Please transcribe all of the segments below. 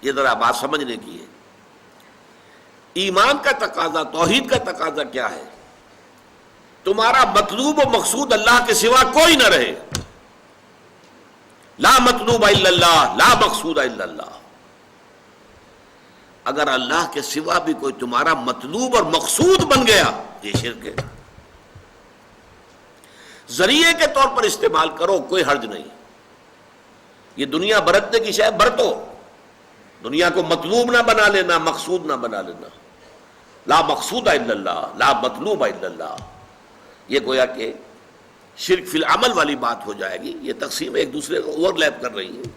یہ ذرا بات سمجھنے کی ہے. ایمان کا تقاضا، توحید کا تقاضا کیا ہے؟ تمہارا مطلوب و مقصود اللہ کے سوا کوئی نہ رہے. لا مطلوب الا اللہ، لا مقصود الا اللہ. اگر اللہ کے سوا بھی کوئی تمہارا مطلوب اور مقصود بن گیا، یہ شرک ہے. ذریعے کے طور پر استعمال کرو، کوئی حرج نہیں. یہ دنیا برتنے کی شے برتو، دنیا کو مطلوب نہ بنا لینا، مقصود نہ بنا لینا. لا مقصود الا اللہ، لا مطلوب الا اللہ. یہ گویا کہ شرک فی العمل والی بات ہو جائے گی. یہ تقسیم ایک دوسرے کو اوور لیپ کر رہی ہے،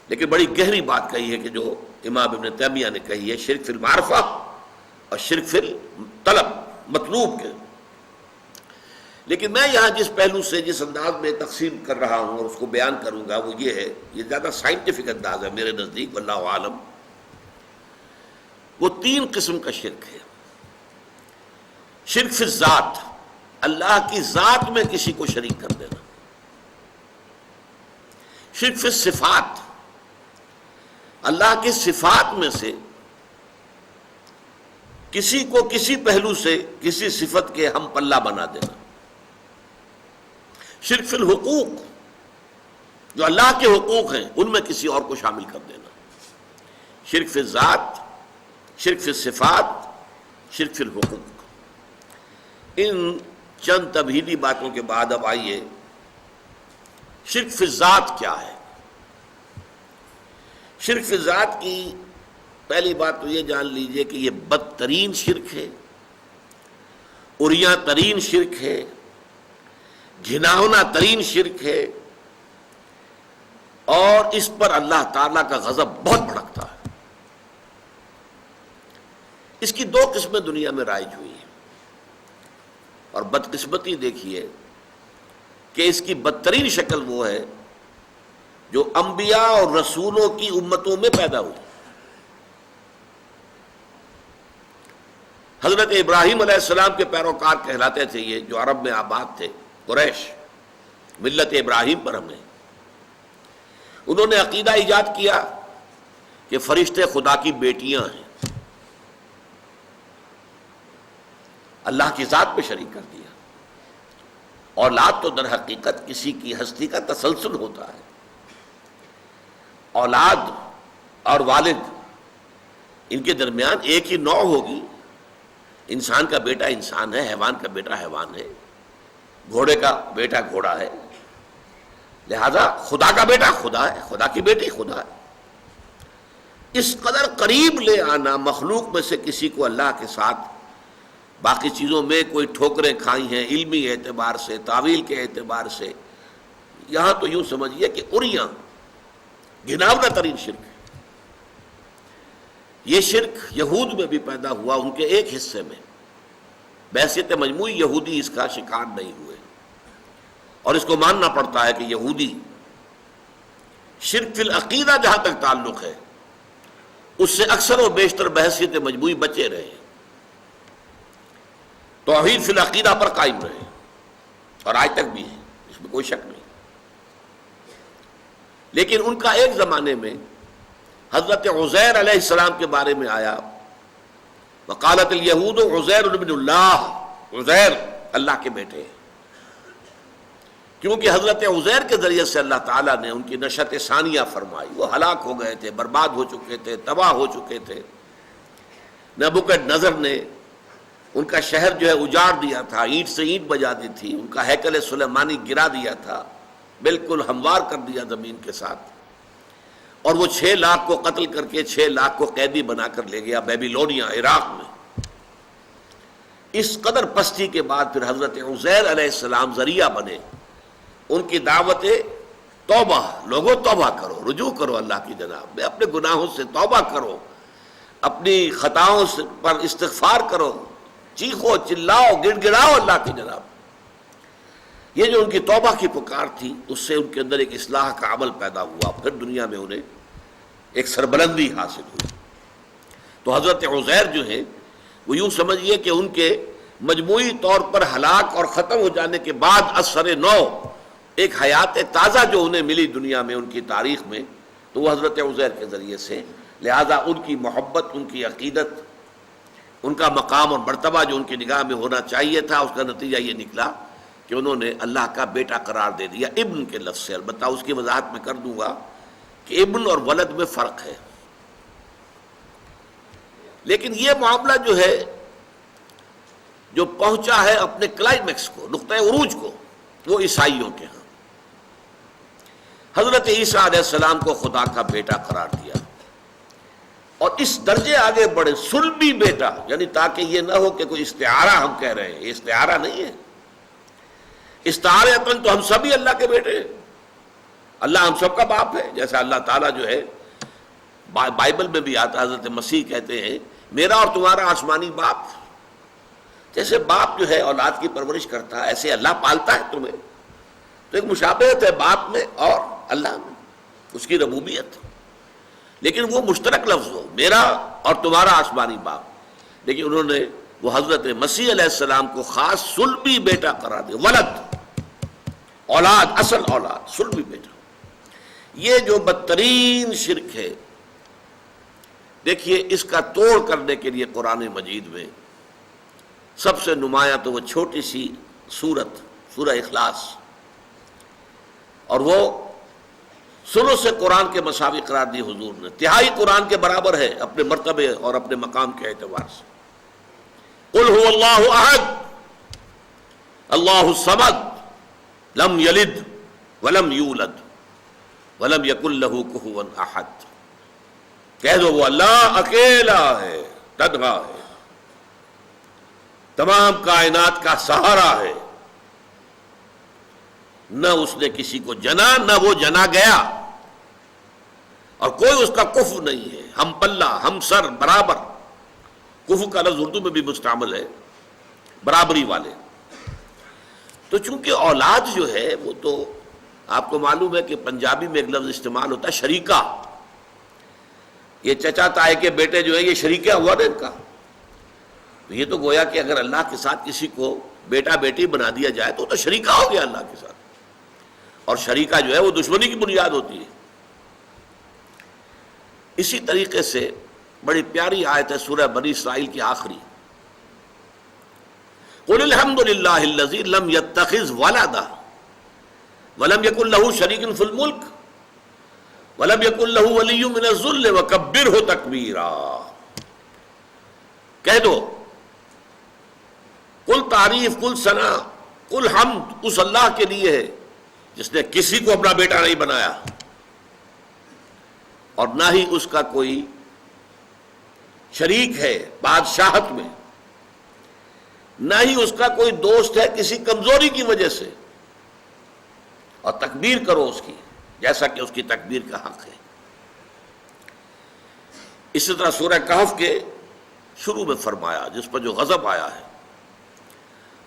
لیکن بڑی گہری بات کہی ہے کہ جو امام ابن تیمیہ نے کہی ہے، شرک فی المعرفہ اور شرک فی الطلب، مطلوب کے. لیکن میں یہاں جس پہلو سے، جس انداز میں تقسیم کر رہا ہوں اور اس کو بیان کروں گا، وہ یہ ہے، یہ زیادہ سائنٹیفک انداز ہے میرے نزدیک، واللہ عالم. وہ 3 قسم کا شرک ہے. شرک فی الذات، اللہ کی ذات میں کسی کو شریک کر دینا. شرک فی الصفات، اللہ کی صفات میں سے کسی کو کسی پہلو سے کسی صفت کے ہم پلہ بنا دینا. شرک فی الحقوق، جو اللہ کے حقوق ہیں ان میں کسی اور کو شامل کر دینا. شرک فی الذات، شرک فی الصفات، شرک فی الحقوق. ان چند تمہیدی باتوں کے بعد اب آئیے شرک فی الذات کیا ہے. شرک فی الذات کی پہلی بات تو یہ جان لیجئے کہ یہ بدترین شرک ہے، عریاں ترین شرک ہے، گھناؤنا ترین شرک ہے، اور اس پر اللہ تعالیٰ کا غضب بہت بھڑکتا ہے. اس کی 2 قسمیں دنیا میں رائج ہوئی ہیں، اور بدقسمتی دیکھیے کہ اس کی بدترین شکل وہ ہے جو انبیاء اور رسولوں کی امتوں میں پیدا ہوئی. حضرت ابراہیم علیہ السلام کے پیروکار کہلاتے تھے یہ، جو عرب میں آباد تھے، قریش، ملت ابراہیم پر ہمیں. انہوں نے عقیدہ ایجاد کیا کہ فرشتے خدا کی بیٹیاں ہیں، اللہ کی ذات پہ شریک کر دیا. اولاد تو در حقیقت کسی کی ہستی کا تسلسل ہوتا ہے. اولاد اور والد، ان کے درمیان ایک ہی نوع ہوگی. انسان کا بیٹا انسان ہے، حیوان کا بیٹا حیوان ہے، گھوڑے کا بیٹا گھوڑا ہے. لہذا خدا کا بیٹا خدا ہے، خدا کی بیٹی خدا ہے. اس قدر قریب لے آنا مخلوق میں سے کسی کو اللہ کے ساتھ، باقی چیزوں میں کوئی ٹھوکریں کھائی ہیں علمی اعتبار سے، تعویل کے اعتبار سے، یہاں تو یوں سمجھیے کہ عریاں گھناؤنا ترین شرک ہے. یہ شرک یہود میں بھی پیدا ہوا، ان کے ایک حصے میں. بحیثیت مجموعی یہودی اس کا شکار نہیں ہوئے، اور اس کو ماننا پڑتا ہے کہ یہودی شرک فی العقیدہ جہاں تک تعلق ہے اس سے اکثر و بیشتر بحیثیت مجموعی بچے رہے، توحید فی العقیدہ پر قائم رہے، اور آج تک بھی ہے، اس میں کوئی شک نہیں. لیکن ان کا ایک زمانے میں حضرت عزیر علیہ السلام کے بارے میں آیا، وقالت الیہود عزیر ابن اللہ، عزیر اللہ کے بیٹے ہیں. کیونکہ حضرت عزیر کے ذریعے سے اللہ تعالیٰ نے ان کی نشأت ثانیہ فرمائی. وہ ہلاک ہو گئے تھے، برباد ہو چکے تھے، تباہ ہو چکے تھے. نبوکدنضر نے ان کا شہر جو ہے اجاڑ دیا تھا، اینٹ سے اینٹ بجا دی تھی، ان کا ہیکل سلیمانی گرا دیا تھا، بالکل ہموار کر دیا زمین کے ساتھ. اور وہ 6 لاکھ کو قتل کر کے 6 لاکھ کو قیدی بنا کر لے گیا بیبیلونیا، عراق میں. اس قدر پستی کے بعد پھر حضرت عزیر علیہ السلام ذریعہ بنے. ان کی دعوت توبہ، لوگوں توبہ کرو، رجوع کرو اللہ کی جناب میں، اپنے گناہوں سے توبہ کرو، اپنی خطاؤں پر استغفار کرو، چیخو چلاؤ گڑ گڑاؤ اللہ کی جناب. یہ جو ان کی توبہ کی پکار تھی، اس سے ان کے اندر ایک اصلاح کا عمل پیدا ہوا. پھر دنیا میں انہیں ایک سربلندی حاصل ہوئی. تو حضرت عزیر جو ہیں وہ یوں سمجھیے کہ ان کے مجموعی طور پر ہلاک اور ختم ہو جانے کے بعد اثر نو ایک حیات تازہ جو انہیں ملی دنیا میں ان کی تاریخ میں، تو تو وہ حضرت عزیر کے ذریعے سے، لہذا ان کی محبت، ان کی عقیدت، ان کا مقام اور مرتبہ جو ان کی نگاہ میں ہونا چاہیے تھا، اس کا نتیجہ یہ نکلا کہ انہوں نے اللہ کا بیٹا قرار دے دیا ابن کے لفظ سے۔ البتہ اس کی وضاحت میں کر دوں گا کہ ابن اور ولد میں فرق ہے، لیکن یہ معاملہ جو ہے جو پہنچا ہے اپنے کلائمیکس کو، نقطہ عروج کو، وہ عیسائیوں کے ہاں حضرت عیسیٰ علیہ السلام کو خدا کا بیٹا قرار دیا، اور اس درجے آگے بڑھے صلبی بیٹا، یعنی تاکہ یہ نہ ہو کہ کوئی استعارہ ہم کہہ رہے ہیں، یہ استعارہ نہیں ہے۔ استعارتاً تو ہم سبھی اللہ کے بیٹے ہیں، اللہ ہم سب کا باپ ہے، جیسا اللہ تعالیٰ جو ہے بائبل میں بھی آتا، حضرت مسیح کہتے ہیں میرا اور تمہارا آسمانی باپ، جیسے باپ جو ہے اولاد کی پرورش کرتا ہے ایسے اللہ پالتا ہے تمہیں، تو ایک مشابہت ہے باپ میں اور اللہ میں، اس کی ربوبیت، لیکن وہ مشترک لفظ ہو، میرا اور تمہارا آسمانی باپ، لیکن انہوں نے وہ حضرت مسیح علیہ السلام کو خاص صلبی بیٹا قرار دیا، ولد، اولاد، اصل اولاد، صلبی بیٹا۔ یہ جو بدترین شرک ہے، دیکھیے اس کا توڑ کرنے کے لیے قرآن مجید میں سب سے نمایاں تو وہ چھوٹی سی سورت، سورہ اخلاص، اور وہ ثلث قرآن کے مساوی قرار دی حضور نے، تہائی قرآن کے برابر ہے اپنے مرتبے اور اپنے مقام کے اعتبار سے۔ قل هو اللہ احد اللہ الصمد لم یلد ولم یولد ولم یکن لہ کفوا احد، کہہ دو وہ اللہ اکیلا ہے، تنہا ہے، تمام کائنات کا سہارا ہے، نہ اس نے کسی کو جنا نہ وہ جنا گیا، اور کوئی اس کا کفو نہیں ہے، ہم پلہ، ہم سر، برابر۔ کفو کا لفظ اردو میں بھی مستعمل ہے، برابری والے۔ تو چونکہ اولاد جو ہے وہ تو آپ کو معلوم ہے کہ پنجابی میں ایک لفظ استعمال ہوتا ہے شریکہ، یہ چچا تائے کے بیٹے جو ہیں یہ شریکہ ہوا نا ان کا، تو یہ تو گویا کہ اگر اللہ کے ساتھ کسی کو بیٹا بیٹی بنا دیا جائے تو شریکہ ہو گیا اللہ کے ساتھ، اور شریکہ جو ہے وہ دشمنی کی بنیاد ہوتی ہے۔ اسی طریقے سے بڑی پیاری آیت ہے سورہ بنی اسرائیل کی آخری، قل الحمد للہ الذی لم یتخذ ولدا ولم یکن لہ شریک فی الملک ولم یکن لہ ولی من الذل وکبرہ تکبیرا۔ کہہ دو کل تعریف، کل ثنا، کل حمد اس اللہ کے لیے ہے جس نے کسی کو اپنا بیٹا نہیں بنایا، اور نہ ہی اس کا کوئی شریک ہے بادشاہت میں، نہ ہی اس کا کوئی دوست ہے کسی کمزوری کی وجہ سے، اور تکبیر کرو اس کی جیسا کہ اس کی تکبیر کا حق ہے۔ اسی طرح سورہ کہف کے شروع میں فرمایا جس پر جو غضب آیا ہے،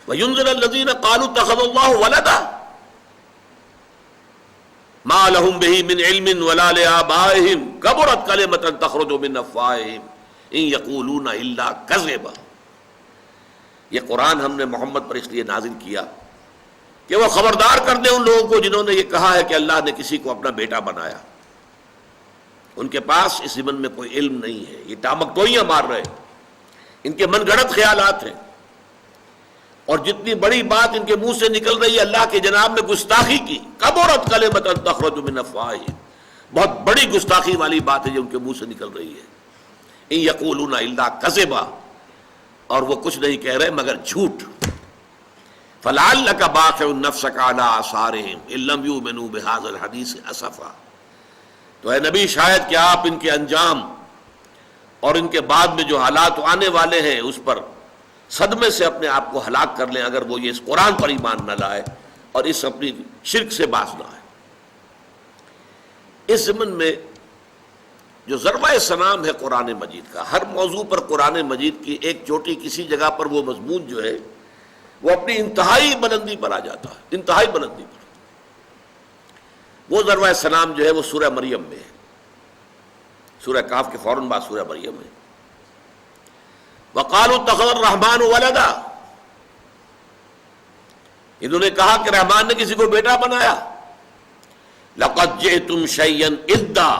وَيُنذِرَ الَّذِينَ قَالُوا اتَّخَذَ اللَّهُ وَلَدًا مَا لَهُم بِهِ مِنْ عِلْمٍ وَلَا لِآبَائِهِمْ كَبُرَتْ كَلِمَةً تَخْرُجُ مِنْ أَفْوَاهِهِمْ إِنْ يَقُولُونَ إِلَّا كَذِبًا۔ یہ قرآن ہم نے محمد پر اس لیے نازل کیا کہ وہ خبردار کر دیں ان لوگوں کو جنہوں نے یہ کہا ہے کہ اللہ نے کسی کو اپنا بیٹا بنایا، ان کے پاس اس ضمن میں کوئی علم نہیں ہے، یہ ٹامکٹوئیاں مار رہے ہیں، ان کے من گھڑت خیالات ہیں، اور جتنی بڑی بات ان کے منہ سے نکل رہی ہے اللہ کے جناب میں گستاخی کی، کبرت کلمۃ تخرج من افواہہم، بہت بڑی گستاخی والی بات ہے جو ان کے منہ سے نکل رہی ہے۔ ان یقولون الا کذبا، اور وہ کچھ نہیں کہہ رہے مگر جھوٹ۔ فلعلک باخع نفسک علی آثارہم ان لم یؤمنوا بہذا الحدیث اسفا۔ تو اے نبی شاید کہ آپ ان کے انجام اور ان کے بعد میں جو حالات آنے والے ہیں اس پر صدمے سے اپنے آپ کو ہلاک کر لیں اگر وہ یہ اس قرآن پر ایمان نہ لائے اور اس اپنی شرک سے باز نہ آئے۔ اس ضمن میں جو ضربہ سلام ہے قرآن مجید کا، ہر موضوع پر قرآن مجید کی ایک چوٹی کسی جگہ پر وہ مضمون جو ہے وہ اپنی انتہائی بلندی پر آ جاتا ہے، انتہائی بلندی پر۔ وہ ضربہ سلام جو ہے وہ سورہ مریم میں ہے، سورہ کہف کے فوراً بعد سورہ مریم ہے۔ وقالوا اتخذ الرحمن ولدا، انہوں نے کہا کہ رحمان نے کسی کو بیٹا بنایا۔ لقد جئتم شیئا ادا،